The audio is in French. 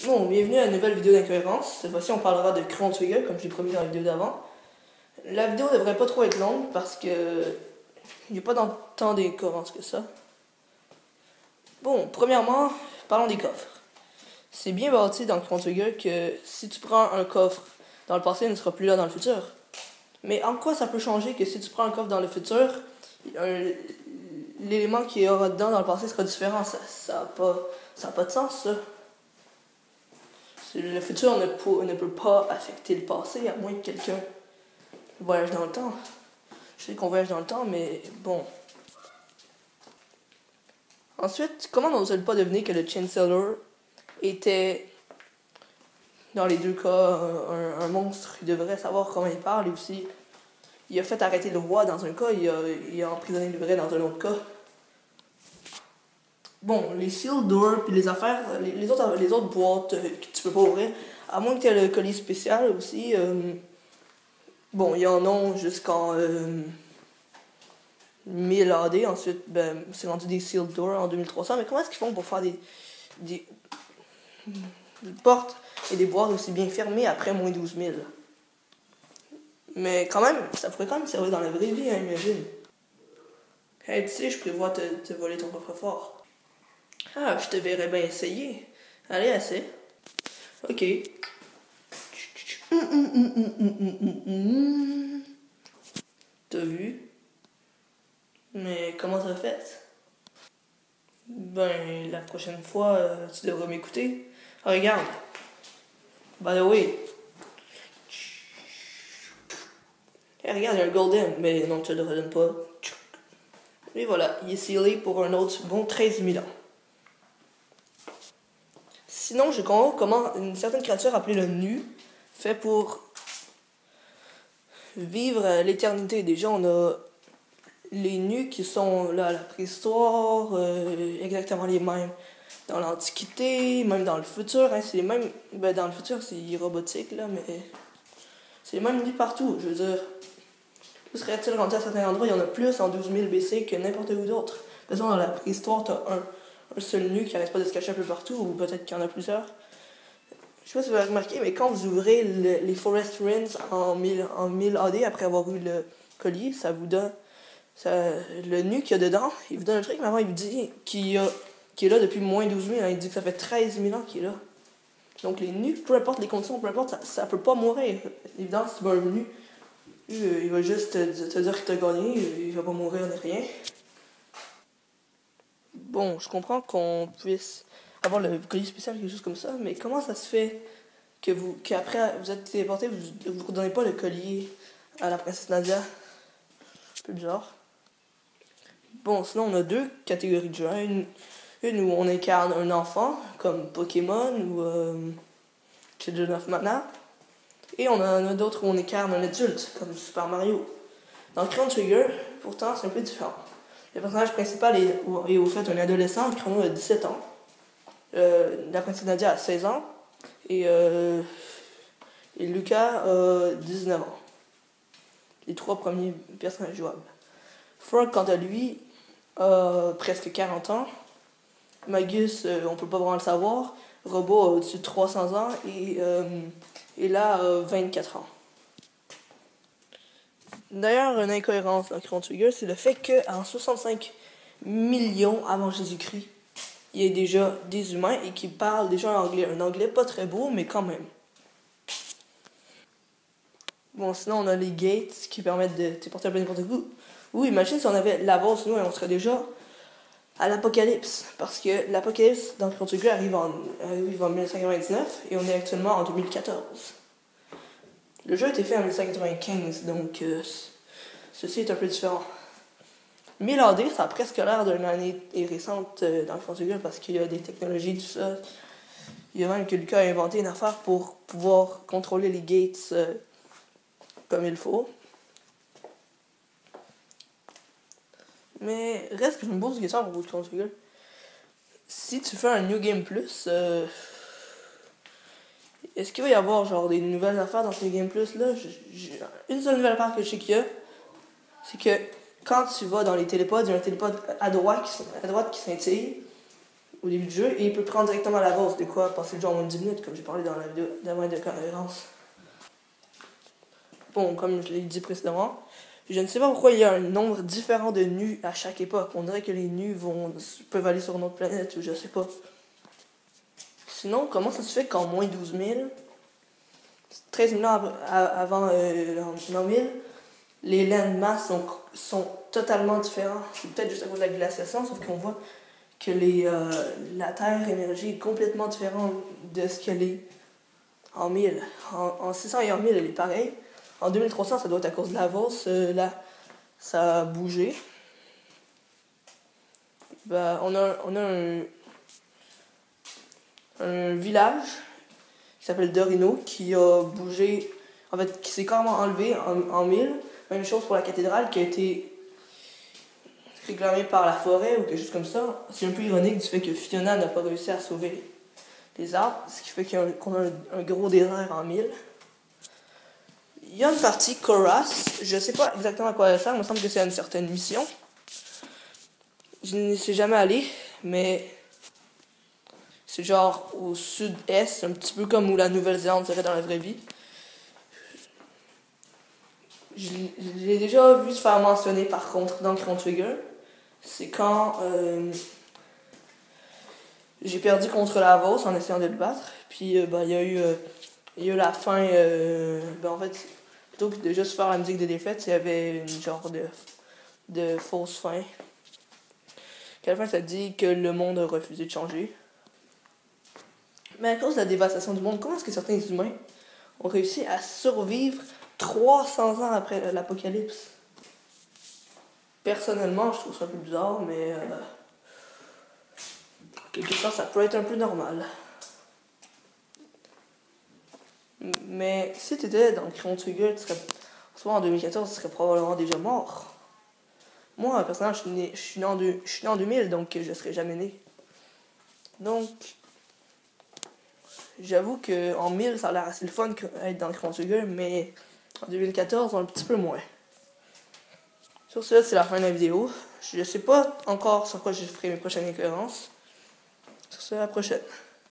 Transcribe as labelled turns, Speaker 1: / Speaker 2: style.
Speaker 1: Bon, bienvenue à une nouvelle vidéo d'incohérence. Cette fois-ci, on parlera de Chrono Trigger, comme je l'ai promis dans la vidéo d'avant. La vidéo devrait pas trop être longue parce que il n'y a pas tant d'incohérence que ça. Bon, premièrement, parlons des coffres. C'est bien bâti dans Chrono Trigger que si tu prends un coffre dans le passé, il ne sera plus là dans le futur. Mais en quoi ça peut changer que si tu prends un coffre dans le futur, l'élément qui aura dedans dans le passé sera différent? Ça a pas de sens, ça. Le futur ne peut pas affecter le passé, à moins que quelqu'un voyage dans le temps. Je sais qu'on voyage dans le temps, mais bon. Ensuite, comment n'ose-t-il pas deviner que le Chancellor était, dans les deux cas, un monstre? Il devrait savoir comment il parle, et aussi, il a fait arrêter le roi dans un cas, il a emprisonné le vrai dans un autre cas. Bon, les sealed doors puis les affaires, les autres boîtes que tu peux pas ouvrir, à moins que tu aies le colis spécial aussi. Bon, il y en a jusqu'en 1000 AD. Ensuite, ben, c'est rendu des sealed doors en 2300. Mais comment est-ce qu'ils font pour faire des portes et des boîtes aussi bien fermées après moins 12 000? Mais quand même, ça pourrait quand même servir dans la vraie vie, hein, imagine. Hey, tu sais, je prévois te voler ton coffre-fort. Ah, je te verrais bien essayer. Allez, assez. Ok. T'as vu? Mais comment t'as fait? Ben, la prochaine fois, tu devras m'écouter. Ah, regarde. By the way. Hey, regarde, il y a un golden. Mais non, tu te le redonnes pas. Et voilà, il est scellé pour un autre bon 13 000 ans. Sinon, je comprends comment une certaine créature appelée le Nu fait pour vivre l'éternité. Déjà, on a les nus qui sont là à la préhistoire, exactement les mêmes dans l'Antiquité, même dans le futur. Hein, c'est les mêmes. Ben, dans le futur, c'est robotique, là, mais c'est les mêmes nus partout. Je veux dire, où serait-il rendu à certains endroits? Il y en a plus en 12 000 BC que n'importe où d'autre. De toute façon, dans la préhistoire, t'as un seul nu qui n'arrête pas de se cacher un peu partout, ou peut-être qu'il y en a plusieurs. Je sais pas si vous avez remarqué, mais quand vous ouvrez les Forest Ruins en 1000 AD, après avoir eu le collier, ça vous donne le nu qu'il y a dedans. Il vous donne un truc, mais avant, il vous dit qu'il est là depuis moins 12 000. Hein, il dit que ça fait 13 000 ans qu'il est là. Donc les nus, peu importe les conditions, peu importe, ça peut pas mourir. Évidemment, si tu vas un nu, il va juste te dire que t'as gagné, il va pas mourir ni rien. Bon, je comprends qu'on puisse avoir le colis spécial, quelque chose comme ça, mais comment ça se fait qu'après vous êtes téléporté, vous ne redonnez pas le collier à la princesse Nadia? Un peu bizarre. Bon, sinon on a deux catégories de jeux. Une où on incarne un enfant, comme Pokémon ou Children of Mana. Et on en a d'autres où on incarne un adulte, comme Super Mario. Dans Chrono Trigger, pourtant, c'est un peu différent. Le personnage principal est au fait un adolescent, Chrono a 17 ans. La princesse Nadia a 16 ans. Et Lucas a 19 ans. Les trois premiers personnages jouables. Frog, quant à lui, a presque 40 ans. Magus, on peut pas vraiment le savoir. Robot a au-dessus de 300 ans. Et là, 24 ans. D'ailleurs, une incohérence dans Chrono Trigger, c'est le fait qu'en 65 millions avant Jésus-Christ, il y a déjà des humains et qui parlent déjà un anglais. Un anglais pas très beau, mais quand même. Bon, sinon, on a les gates qui permettent de téléporter un peu n'importe où. Ou imagine si on avait l'avance, nous, et on serait déjà à l'apocalypse. Parce que l'apocalypse dans Chrono Trigger arrive en 1999 et on est actuellement en 2014. Le jeu a été fait en 1995, donc ceci est un peu différent. 1000 AD, ça a presque l'air d'une année récente dans Chrono Trigger parce qu'il y a des technologies, tout ça. Il y a même que Lucas a inventé une affaire pour pouvoir contrôler les gates comme il faut. Mais reste que je me pose une question à propos de Chrono Trigger. Si tu fais un New Game Plus, est-ce qu'il va y avoir genre des nouvelles affaires dans ce New Game Plus là? Une seule nouvelle affaire que je sais qu'il y a, c'est que quand tu vas dans les télépodes, il y a un télépode à droite qui scintille. au début du jeu et il peut prendre directement l'avance, de quoi passer le jeu en moins de 10 minutes, comme j'ai parlé dans la vidéo d'avant de cohérence. Bon, comme je l'ai dit précédemment, je ne sais pas pourquoi il y a un nombre différent de nus à chaque époque. On dirait que les nus peuvent aller sur une autre planète, ou je sais pas. Sinon, comment ça se fait qu'en moins 12 000, 13 000 ans avant l'an 1000, les landmasses sont totalement différents? C'est peut-être juste à cause de la glaciation, sauf qu'on voit que la Terre émergée est complètement différente de ce qu'elle est en 1000. En 600 et en 1000, elle est pareille. En 2300, ça doit être à cause de la Vos. Là, ça a bougé. Ben, on a un village qui s'appelle Dorino qui a bougé, en fait, qui s'est carrément enlevé en 1000. Même chose pour la cathédrale qui a été réclamée par la forêt ou quelque chose comme ça. C'est un peu ironique du fait que Fiona n'a pas réussi à sauver les arbres, ce qui fait qu'on a un gros désert en 1000. Il y a une partie Koras, je sais pas exactement à quoi elle sert, il me semble que c'est à une certaine mission. Je n'y suis jamais allé, mais c'est genre au sud-est, un petit peu comme où la Nouvelle-Zélande serait dans la vraie vie. Je l'ai déjà vu se faire mentionner par contre dans Chrono Trigger. C'est quand j'ai perdu contre la Vos en essayant de le battre. Puis il y a eu la fin. En fait, plutôt que de juste faire la musique de défaite, il y avait une genre de fausse fin. À la fin, ça dit que le monde a refusé de changer. Mais à cause de la dévastation du monde, comment est-ce que certains humains ont réussi à survivre 300 ans après l'apocalypse? Personnellement, je trouve ça un peu bizarre, mais quelque part, ça peut être un peu normal. Mais si tu étais dans Chrono Trigger, soit en 2014, tu serais probablement déjà mort. Moi, personnellement, je suis né en 2000, donc je serais jamais né. Donc, j'avoue qu'en 1000, ça a l'air assez le fun d'être dans Chrono Trigger, mais en 2014, un petit peu moins. Sur ce, c'est la fin de la vidéo. Je ne sais pas encore sur quoi je ferai mes prochaines incohérences. Sur ce, à la prochaine.